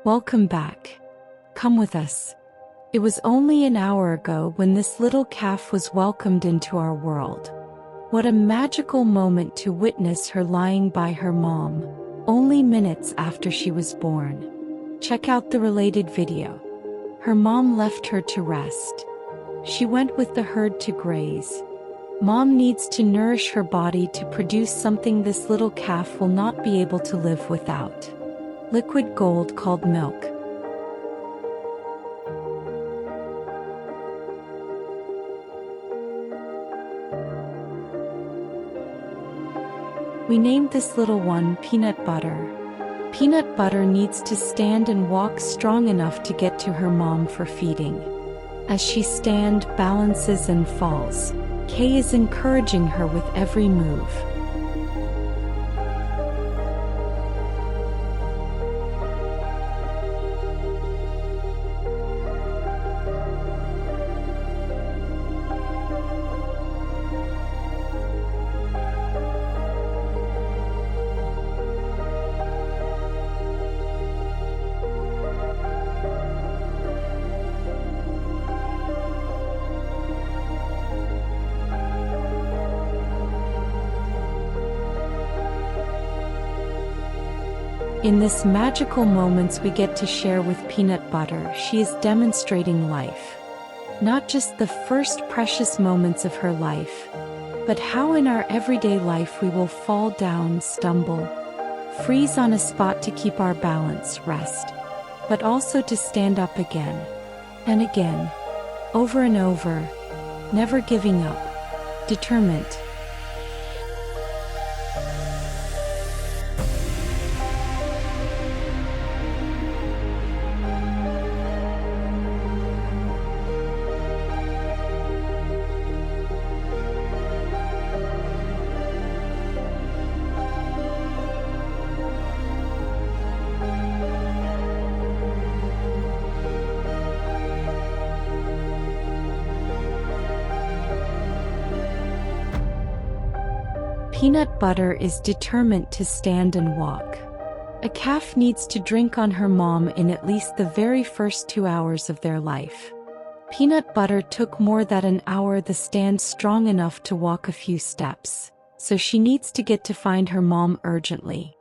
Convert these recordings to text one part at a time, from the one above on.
Welcome back. Come with us. It was only an hour ago when this little calf was welcomed into our world. What a magical moment to witness her lying by her mom, only minutes after she was born. Check out the related video. Her mom left her to rest. She went with the herd to graze. Mom needs to nourish her body to produce something this little calf will not be able to live without. Liquid gold called milk. We named this little one Peanut Butter. Peanut Butter needs to stand and walk strong enough to get to her mom for feeding. As she balances and falls, Kay is encouraging her with every move. In this magical moments we get to share with Peanut Butter, she is demonstrating life. Not just the first precious moments of her life, but how in our everyday life we will fall down, stumble, freeze on a spot to keep our balance, rest, but also to stand up again and again, over and over, never giving up, determined. Peanut Butter is determined to stand and walk. A calf needs to drink on her mom in at least the very first 2 hours of their life. Peanut Butter took more than an hour to stand strong enough to walk a few steps, so she needs to get to find her mom urgently.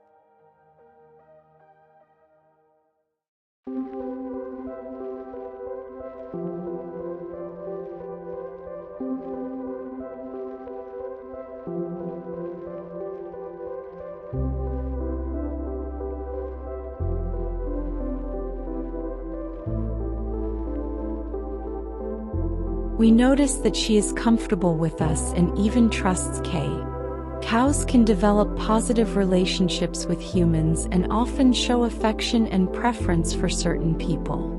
We notice that she is comfortable with us and even trusts Kay. Cows can develop positive relationships with humans and often show affection and preference for certain people.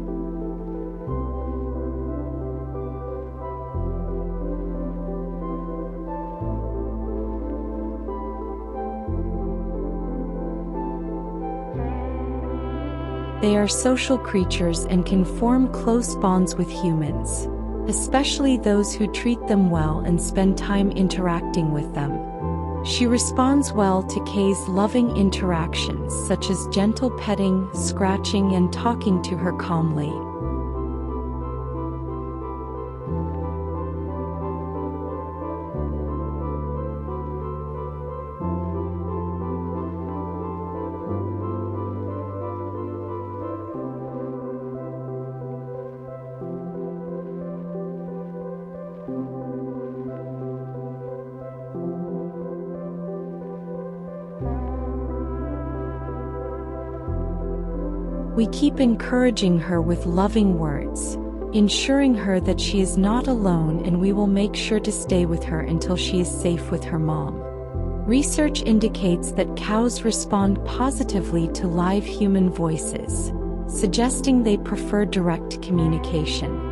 They are social creatures and can form close bonds with humans, especially those who treat them well and spend time interacting with them. She responds well to Kay's loving interactions, such as gentle petting, scratching, and talking to her calmly. We keep encouraging her with loving words, ensuring her that she is not alone, and we will make sure to stay with her until she is safe with her mom. Research indicates that cows respond positively to live human voices, suggesting they prefer direct communication.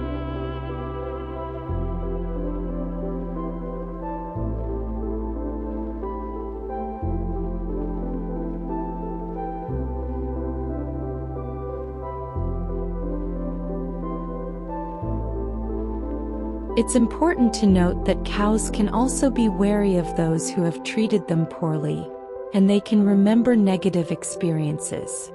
It's important to note that cows can also be wary of those who have treated them poorly, and they can remember negative experiences.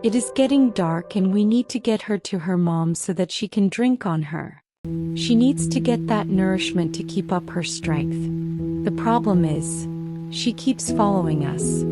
It is getting dark and we need to get her to her mom so that she can drink on her. She needs to get that nourishment to keep up her strength. The problem is, she keeps following us.